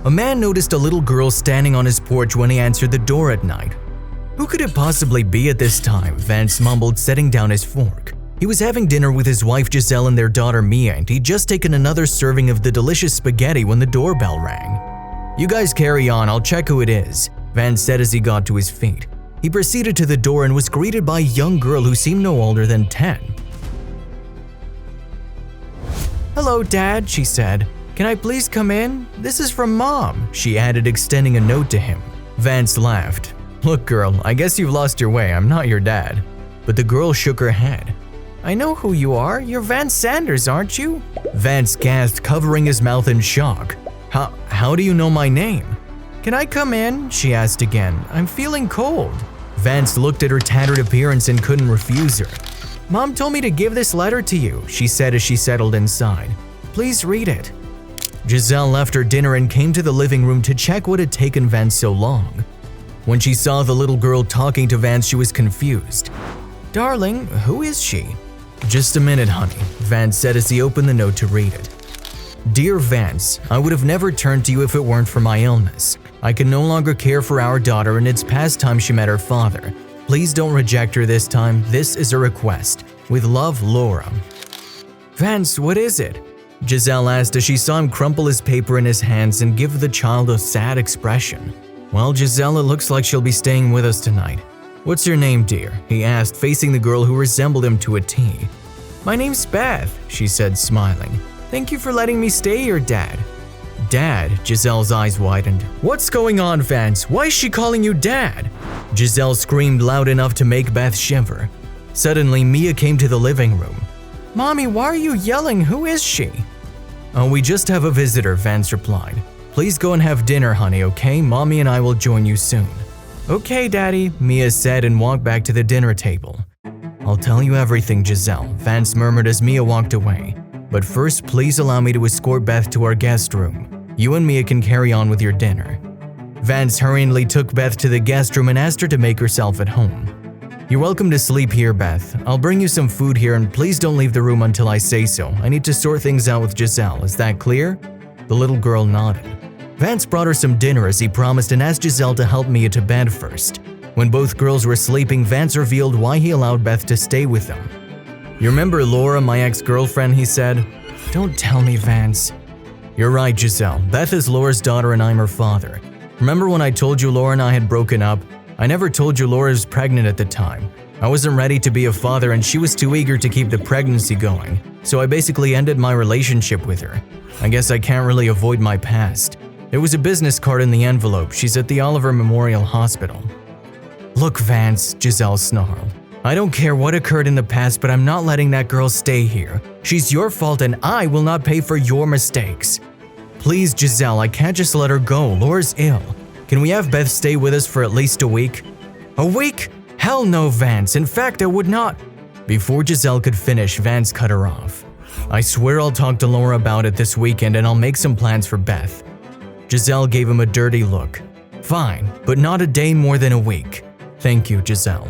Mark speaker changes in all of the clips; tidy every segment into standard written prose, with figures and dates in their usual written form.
Speaker 1: A man noticed a little girl standing on his porch when he answered the door at night. Who could it possibly be at this time? Vance mumbled, setting down his fork. He was having dinner with his wife Giselle and their daughter Mia, and he'd just taken another serving of the delicious spaghetti when the doorbell rang. "You guys carry on, I'll check who it is," Vance said as he got to his feet. He proceeded to the door and was greeted by a young girl who seemed no older than 10. "Hello, Dad," she said. "Can I please come in? This is from Mom," she added, extending a note to him. Vance laughed. "Look, girl, I guess you've lost your way. I'm not your dad." But the girl shook her head. "I know who you are. You're Vance Sanders, aren't you?" Vance gasped, covering his mouth in shock. How do you know my name?" "Can I come in?" she asked again. "I'm feeling cold." Vance looked at her tattered appearance and couldn't refuse her. "Mom told me to give this letter to you," she said as she settled inside. "Please read it." Giselle left her dinner and came to the living room to check what had taken Vance so long. When she saw the little girl talking to Vance, she was confused. "Darling, who is she?" "Just a minute, honey," Vance said as he opened the note to read it. "Dear Vance, I would have never turned to you if it weren't for my illness. I can no longer care for our daughter, and it's past time she met her father. Please don't reject her this time. This is a request. With love, Laura." "Vance, what is it?" Giselle asked as she saw him crumple his paper in his hands and give the child a sad expression. "Well, Giselle, it looks like she'll be staying with us tonight. What's your name, dear?" he asked, facing the girl who resembled him to a T. "My name's Beth," she said, smiling. "Thank you for letting me stay here, Dad." "Dad?" Giselle's eyes widened. "What's going on, Vance? Why is she calling you Dad?" Giselle screamed loud enough to make Beth shiver. Suddenly, Mia came to the living room. "Mommy, why are you yelling? Who is she?" "Oh, we just have a visitor," Vance replied. "Please go and have dinner, honey, okay? Mommy and I will join you soon." "Okay, Daddy," Mia said and walked back to the dinner table. "I'll tell you everything, Giselle," Vance murmured as Mia walked away. "But first, please allow me to escort Beth to our guest room. You and Mia can carry on with your dinner." Vance hurriedly took Beth to the guest room and asked her to make herself at home. "You're welcome to sleep here, Beth. I'll bring you some food here, and please don't leave the room until I say so. I need to sort things out with Giselle. Is that clear?" The little girl nodded. Vance brought her some dinner as he promised and asked Giselle to help Mia to bed first. When both girls were sleeping, Vance revealed why he allowed Beth to stay with them. "You remember Laura, my ex-girlfriend?" he said. "Don't tell me, Vance." "You're right, Giselle. Beth is Laura's daughter and I'm her father. Remember when I told you Laura and I had broken up? I never told you Laura was pregnant at the time. I wasn't ready to be a father and she was too eager to keep the pregnancy going, so I basically ended my relationship with her. I guess I can't really avoid my past. There was a business card in the envelope. She's at the Oliver Memorial Hospital." "Look, Vance," Giselle snarled. "I don't care what occurred in the past, but I'm not letting that girl stay here. She's your fault and I will not pay for your mistakes." "Please, Giselle, I can't just let her go. Laura's ill. Can we have Beth stay with us for at least a week?" "A week? Hell no, Vance. In fact, I would not." Before Giselle could finish, Vance cut her off. "I swear I'll talk to Laura about it this weekend and I'll make some plans for Beth." Giselle gave him a dirty look. "Fine, but not a day more than a week." "Thank you, Giselle."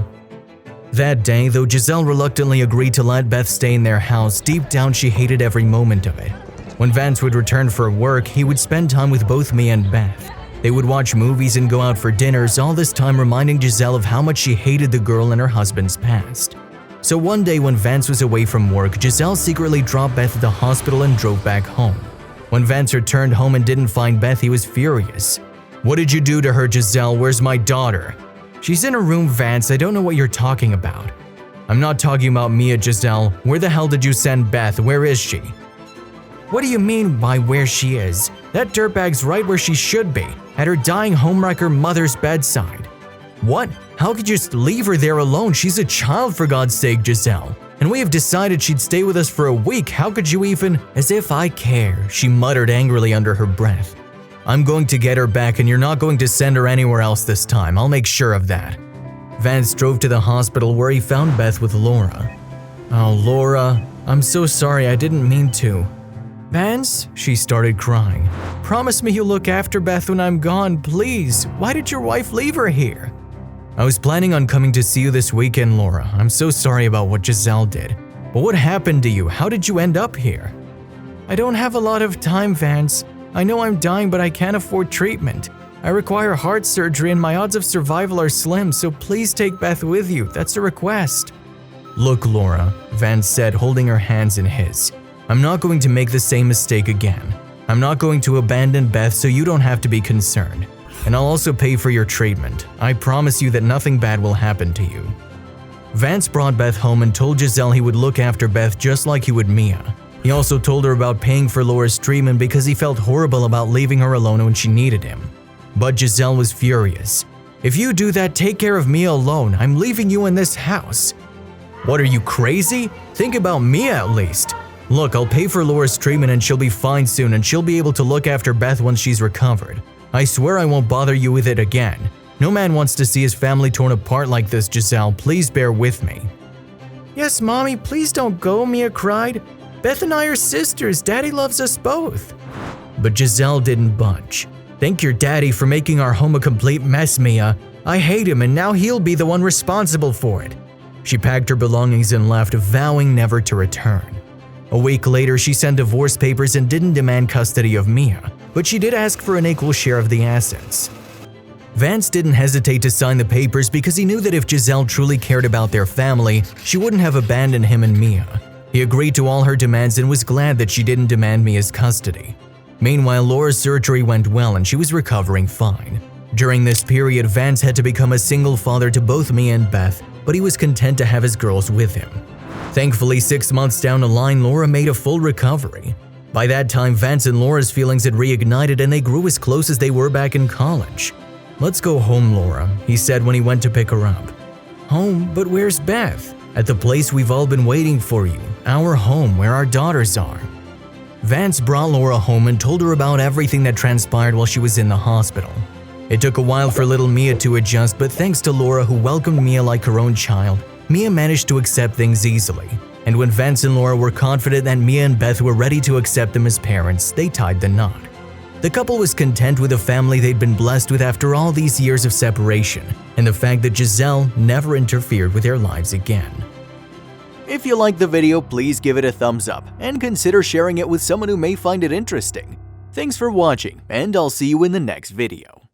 Speaker 1: That day, though Giselle reluctantly agreed to let Beth stay in their house, deep down she hated every moment of it. When Vance would return from work, he would spend time with both Mia and Beth. They would watch movies and go out for dinners, all this time reminding Giselle of how much she hated the girl and her husband's past. So one day when Vance was away from work, Giselle secretly dropped Beth at the hospital and drove back home. When Vance returned home and didn't find Beth, he was furious. "What did you do to her, Giselle? Where's my daughter?" "She's in her room, Vance. I don't know what you're talking about." "I'm not talking about Mia, Giselle. Where the hell did you send Beth? Where is she?" "What do you mean by where she is? That dirtbag's right where she should be, at her dying homewrecker mother's bedside." "What? How could you just leave her there alone? She's a child, for God's sake, Giselle. And we have decided she'd stay with us for a week. How could you even—" "As if I care," she muttered angrily under her breath. "I'm going to get her back and you're not going to send her anywhere else this time. I'll make sure of that." Vance drove to the hospital where he found Beth with Laura. "Oh, Laura, I'm so sorry. I didn't mean to." "Vance," she started crying. "Promise me you'll look after Beth when I'm gone, please. Why did your wife leave her here?" "I was planning on coming to see you this weekend, Laura. I'm so sorry about what Giselle did. But what happened to you? How did you end up here?" "I don't have a lot of time, Vance. I know I'm dying, but I can't afford treatment. I require heart surgery and my odds of survival are slim, so please take Beth with you. That's a request." "Look, Laura," Vance said, holding her hands in his. "I'm not going to make the same mistake again. I'm not going to abandon Beth so you don't have to be concerned. And I'll also pay for your treatment. I promise you that nothing bad will happen to you." Vance brought Beth home and told Giselle he would look after Beth just like he would Mia. He also told her about paying for Laura's treatment because he felt horrible about leaving her alone when she needed him. But Giselle was furious. "If you do that, take care of Mia alone. I'm leaving you in this house." "What, are you crazy? Think about Mia at least. Look, I'll pay for Laura's treatment and she'll be fine soon and she'll be able to look after Beth once she's recovered. I swear I won't bother you with it again. No man wants to see his family torn apart like this, Giselle. Please bear with me." "Yes, Mommy, please don't go," Mia cried. "Beth and I are sisters. Daddy loves us both." But Giselle didn't budge. "Thank your daddy for making our home a complete mess, Mia. I hate him and now he'll be the one responsible for it." She packed her belongings and left, vowing never to return. A week later, she sent divorce papers and didn't demand custody of Mia, but she did ask for an equal share of the assets. Vance didn't hesitate to sign the papers because he knew that if Giselle truly cared about their family, she wouldn't have abandoned him and Mia. He agreed to all her demands and was glad that she didn't demand Mia's custody. Meanwhile, Laura's surgery went well and she was recovering fine. During this period, Vance had to become a single father to both Mia and Beth, but he was content to have his girls with him. Thankfully, 6 months down the line, Laura made a full recovery. By that time, Vance and Laura's feelings had reignited and they grew as close as they were back in college. "Let's go home, Laura," he said when he went to pick her up. "Home? But where's Beth?" "At the place we've all been waiting for you, our home where our daughters are." Vance brought Laura home and told her about everything that transpired while she was in the hospital. It took a while for little Mia to adjust, but thanks to Laura, who welcomed Mia like her own child, Mia managed to accept things easily. And when Vance and Laura were confident that Mia and Beth were ready to accept them as parents, they tied the knot. The couple was content with the family they'd been blessed with after all these years of separation, and the fact that Giselle never interfered with their lives again. If you liked the video, please give it a thumbs up and consider sharing it with someone who may find it interesting. Thanks for watching, and I'll see you in the next video.